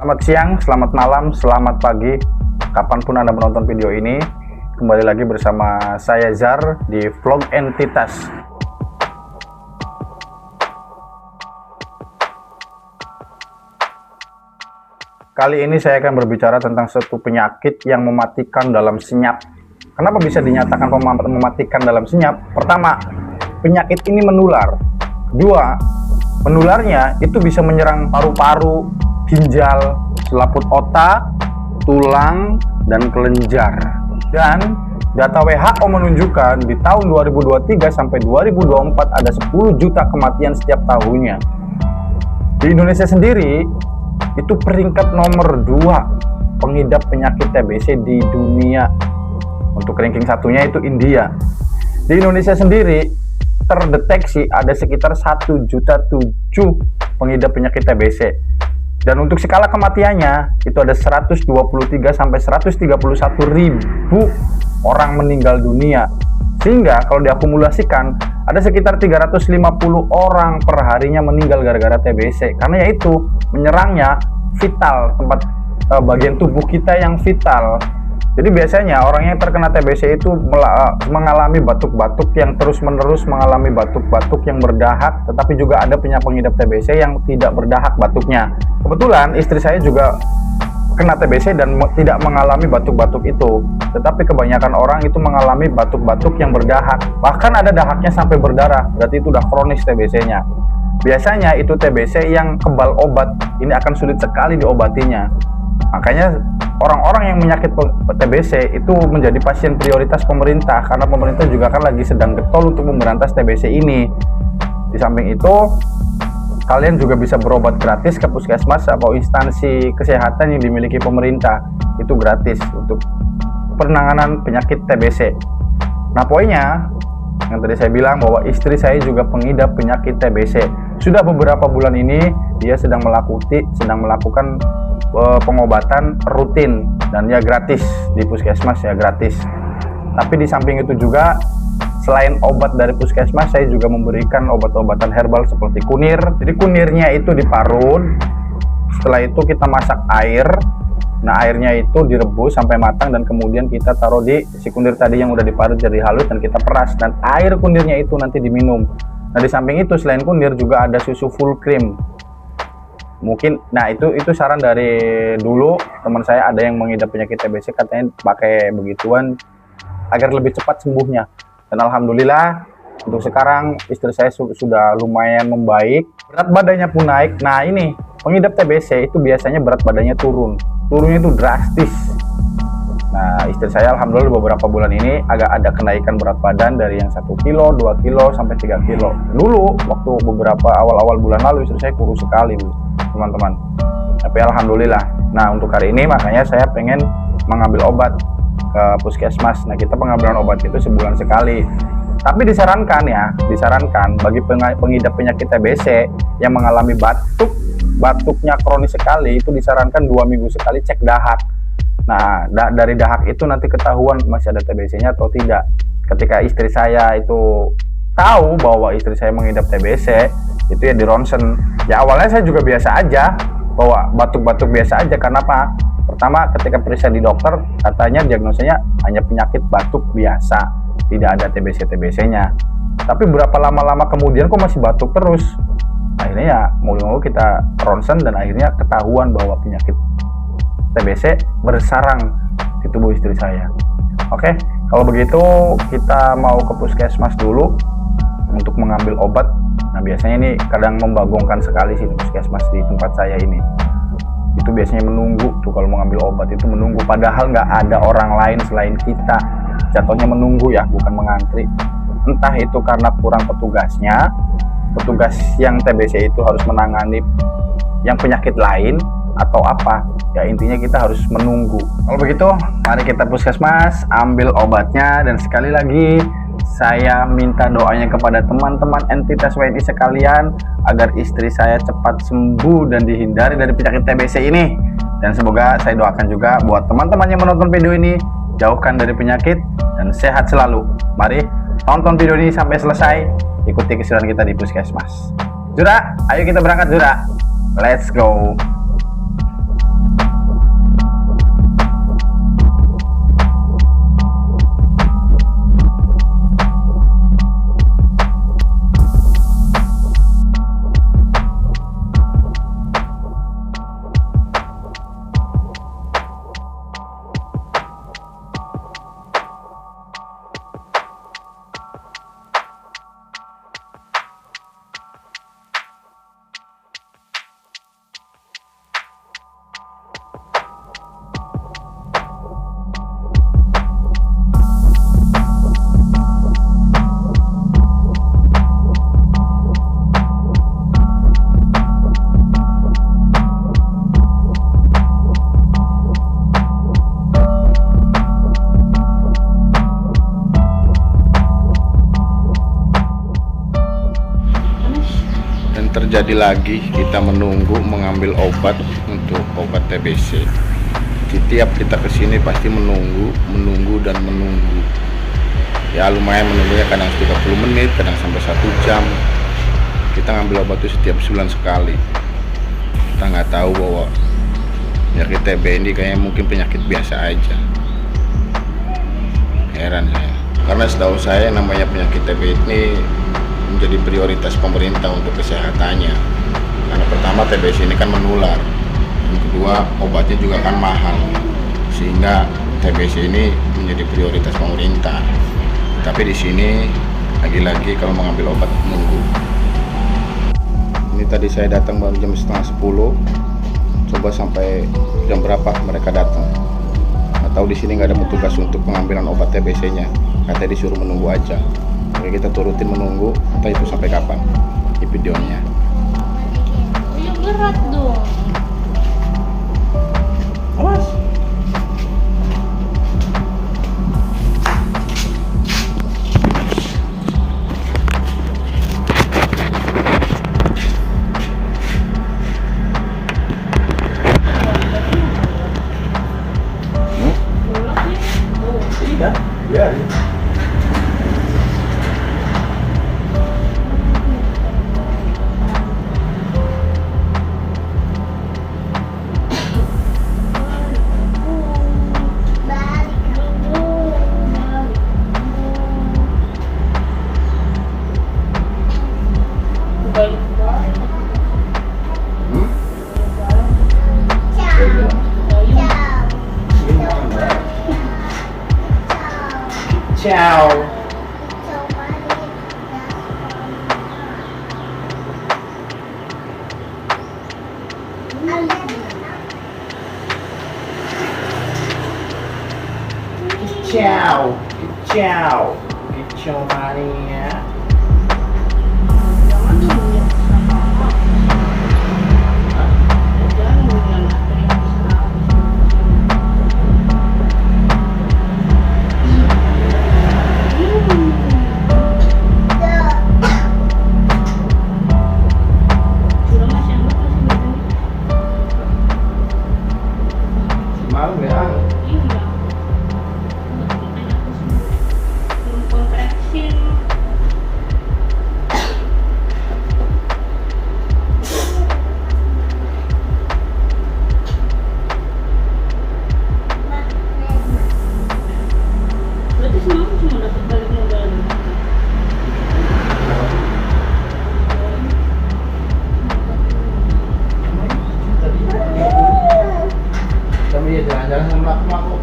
Selamat siang, selamat malam, selamat pagi, kapanpun Anda menonton video ini. Kembali lagi bersama saya Zar di vlog Entitas. Kali ini saya akan berbicara tentang suatu penyakit yang mematikan dalam senyap. Kenapa bisa dinyatakan mematikan dalam senyap? Pertama, penyakit ini menular. Kedua, menularnya itu bisa menyerang paru-paru, ginjal, selaput otak, tulang, dan kelenjar. Dan data WHO menunjukkan di tahun 2023 sampai 2024 ada 10 juta kematian setiap tahunnya. Di Indonesia sendiri itu peringkat nomor 2 pengidap penyakit TBC di dunia. Untuk ranking satunya itu India. Di Indonesia sendiri terdeteksi ada sekitar 1,7 juta pengidap penyakit TBC. Dan untuk skala kematiannya itu ada 123 sampai 131 ribu orang meninggal dunia. Sehingga kalau diakumulasikan ada sekitar 350 orang per harinya meninggal gara-gara TBC. Karena yaitu menyerangnya vital, tempat bagian tubuh kita yang vital. Jadi biasanya orang yang terkena TBC itu mengalami batuk-batuk yang terus-menerus, mengalami batuk-batuk yang berdahak, tetapi juga ada pengidap TBC yang tidak berdahak batuknya. Kebetulan istri saya juga kena TBC dan tidak mengalami batuk-batuk itu, tetapi kebanyakan orang itu mengalami batuk-batuk yang berdahak. Bahkan ada dahaknya sampai berdarah, berarti itu udah kronis TBC-nya. Biasanya itu TBC yang kebal obat, ini akan sulit sekali diobatinya. Makanya orang-orang yang menyakit TBC itu menjadi pasien prioritas pemerintah, karena pemerintah juga kan lagi sedang getol untuk memberantas TBC ini. Di samping itu, kalian juga bisa berobat gratis ke puskesmas atau instansi kesehatan yang dimiliki pemerintah. Itu gratis untuk penanganan penyakit TBC. Nah, poinnya yang tadi saya bilang bahwa istri saya juga pengidap penyakit TBC. Sudah beberapa bulan ini dia sedang melakukan pengobatan rutin dan ya gratis di puskesmas, ya gratis. Tapi di samping itu juga selain obat dari puskesmas, saya juga memberikan obat-obatan herbal seperti kunir. Jadi kunirnya itu diparut, setelah itu kita masak air. Nah, airnya itu direbus sampai matang dan kemudian kita taruh di si kunir tadi yang udah diparut jadi halus dan kita peras, dan air kunirnya itu nanti diminum. Nah, di samping itu selain kunir juga ada susu full cream. Mungkin, nah itu saran dari dulu teman saya ada yang mengidap penyakit TBC, katanya pakai begituan agar lebih cepat sembuhnya. Dan alhamdulillah untuk sekarang istri saya sudah lumayan membaik, berat badannya pun naik. Nah, ini pengidap TBC itu biasanya berat badannya turunnya itu drastis. Nah, istri saya alhamdulillah beberapa bulan ini agak ada kenaikan berat badan dari yang 1 kilo, 2 kilo, sampai 3 kilo. Dulu waktu beberapa awal-awal bulan lalu istri saya kurus sekali, teman-teman. Tapi alhamdulillah. Nah, untuk hari ini makanya saya pengen mengambil obat ke puskesmas. Nah, kita pengambilan obat itu sebulan sekali. Tapi disarankan bagi pengidap penyakit TBC yang mengalami batuknya kronis sekali, itu disarankan 2 minggu sekali cek dahak. Nah, dari dahak itu nanti ketahuan masih ada TBC-nya atau tidak. Ketika istri saya itu tahu bahwa istri saya mengidap TBC, itu ya di ronsen. Ya awalnya saya juga biasa aja, bahwa batuk-batuk biasa aja. Karena apa? Pertama, ketika periksa di dokter, katanya diagnosanya hanya penyakit batuk biasa, tidak ada TBC-nya. Tapi berapa lama-lama kemudian kok masih batuk terus. Akhirnya ya mau kita ronsen dan akhirnya ketahuan bahwa penyakit TBC bersarang di tubuh istri saya. Oke, kalau begitu kita mau ke puskesmas dulu untuk mengambil obat. Nah, biasanya ini kadang membagongkan sekali sih puskesmas di tempat saya ini. Itu biasanya menunggu tuh kalau mau ngambil obat itu menunggu, padahal nggak ada orang lain selain kita. Jatuhnya menunggu ya, bukan mengantri. Entah itu karena kurang petugasnya, petugas yang TBC itu harus menangani yang penyakit lain, atau apa ya, intinya kita harus menunggu. Kalau begitu mari kita puskesmas ambil obatnya. Dan sekali lagi saya minta doanya kepada teman-teman entitas WNI sekalian agar istri saya cepat sembuh dan dihindari dari penyakit TBC ini. Dan semoga saya doakan juga buat teman-teman yang menonton video ini, jauhkan dari penyakit dan sehat selalu. Mari tonton video ini sampai selesai, ikuti keseruan kita di puskesmas. Zura, ayo kita berangkat Zura, let's go. terjadi lagi, kita menunggu mengambil obat untuk obat TBC. Setiap kita kesini pasti menunggu dan menunggu. Ya lumayan menunggunya, kadang 30 menit, kadang sampai 1 jam. Kita ngambil obat itu setiap sebulan sekali. Kita nggak tahu bahwa penyakit TB ini kayaknya mungkin penyakit biasa aja. Heran saya, karena setahu saya namanya penyakit TB ini menjadi prioritas pemerintah untuk kesehatannya. Karena pertama TBC ini kan menular, yang kedua obatnya juga kan mahal, sehingga TBC ini menjadi prioritas pemerintah. Tapi di sini lagi-lagi kalau mengambil obat nunggu. Ini tadi saya datang baru jam setengah 10. Coba sampai jam berapa mereka datang. Atau di sini nggak ada petugas untuk pengambilan obat TBC-nya. Katanya disuruh menunggu aja. Oke, kita turutin menunggu. Entah itu sampai kapan. Di videonya. Ya berat dong. Awas. Tidak, biarin. Ciao. Ciao. Ciao. Ciao Maria. Jangan dulu ya sama. Jangan dulu yang Malu ya. berarti semalam cuma dapat balik modal. Kami ya jalan-jalan sama aku.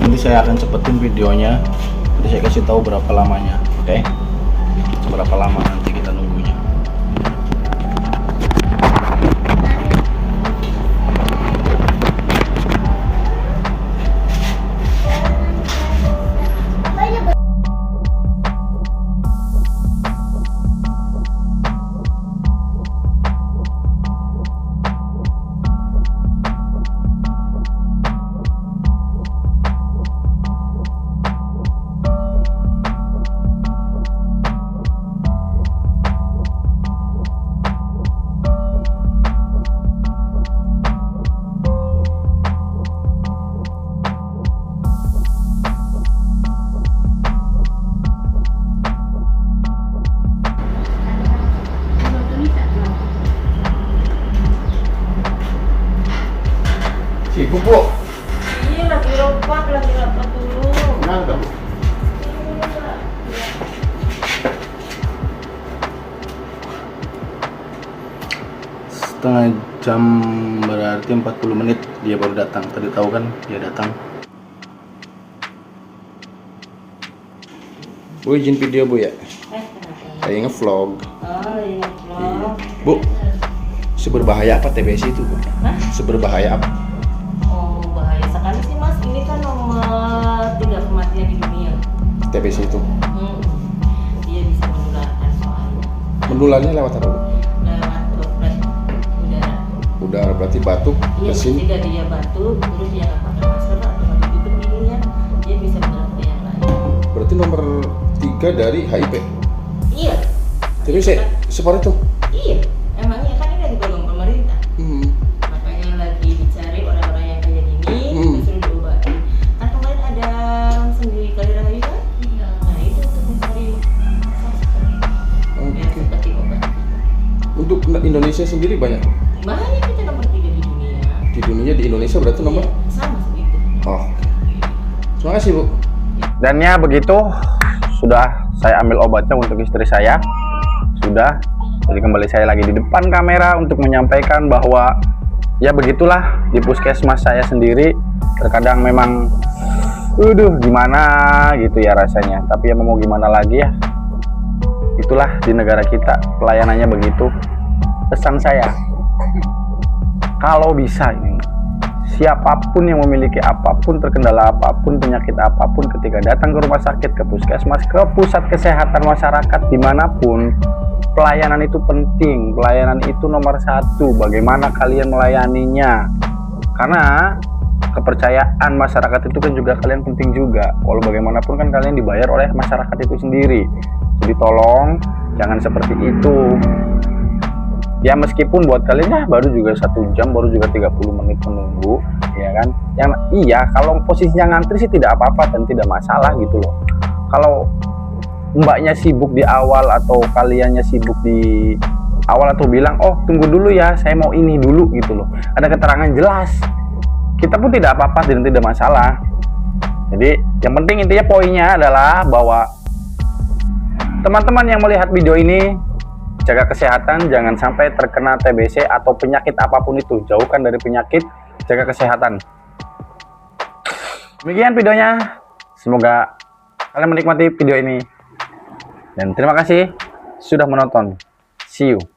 Nanti saya akan cepetin videonya. Nanti saya kasih tahu berapa lamanya, oke? Berapa lama nanti kita nunggunya. Sibuk bu? Iya lagi rapat dulu. Kenapa bu? Setengah jam berarti 40 menit dia baru datang. Tadi tahu kan dia datang. Bu izin video bu ya? Saya nge-vlog. Oh iya vlog. Bu, seberbahaya apa TBC itu bu? Hah? Seberbahaya apa? Oh bahaya sekali sih mas. Ini kan nomor 3 kematian di dunia. TBC itu Dia bisa menularkan soalnya. Menularnya lewat apa, Bu? Lewat droplet udara. Udara, berarti batuk, Iya, bersin. ketika dia batuk, terus dia nggak pakai masker atau nggak ditutup hidungnya, dia bisa menular ke yang lain. Berarti nomor 3 dari HIV. Iya. Tapi separah itu. Iya, emangnya kan ini lagi program pemerintah. Makanya lagi dicari orang-orang yang kayak gini, disuruh diobati. Kan kemarin ada langsung di Kali Rahayu kan? Nah itu untuk mencari sasaran. Ya Oke. seperti obat. Untuk Indonesia sendiri banyak. Banyak kita nomor 3 di dunia. Di Indonesia berarti nomor. Iya, sama segitu. Oh. Terima kasih, Bu. Dan ya begitu, sudah saya ambil obatnya untuk istri saya. Sudah, jadi kembali saya lagi di depan kamera untuk menyampaikan bahwa ya begitulah di puskesmas saya sendiri. Terkadang memang gimana gitu ya rasanya, tapi ya mau gimana lagi ya, itulah di negara kita pelayanannya begitu. Pesan saya, kalau bisa ini, siapapun yang memiliki apapun, terkendala apapun, penyakit apapun, ketika datang ke rumah sakit, ke puskesmas, ke pusat kesehatan masyarakat dimanapun, pelayanan itu penting. Pelayanan itu nomor 1. Bagaimana kalian melayaninya, karena kepercayaan masyarakat itu kan juga kalian penting juga. Walau bagaimanapun kan kalian dibayar oleh masyarakat itu sendiri. Jadi tolong jangan seperti itu. Ya meskipun buat kalian ya baru juga 1 jam, baru juga 30 menit menunggu, ya kan? Iya, kalau posisinya ngantri sih tidak apa-apa dan tidak masalah gitu loh. Kalau mbaknya sibuk di awal atau kaliannya sibuk di awal atau bilang, oh tunggu dulu ya, saya mau ini dulu gitu loh. Ada keterangan jelas, kita pun tidak apa-apa dan tidak masalah. Jadi yang penting intinya poinnya adalah bahwa teman-teman yang melihat video ini, jaga kesehatan, jangan sampai terkena TBC atau penyakit apapun itu. Jauhkan dari penyakit, jaga kesehatan. Demikian videonya. Semoga kalian menikmati video ini. Dan terima kasih sudah menonton. See you.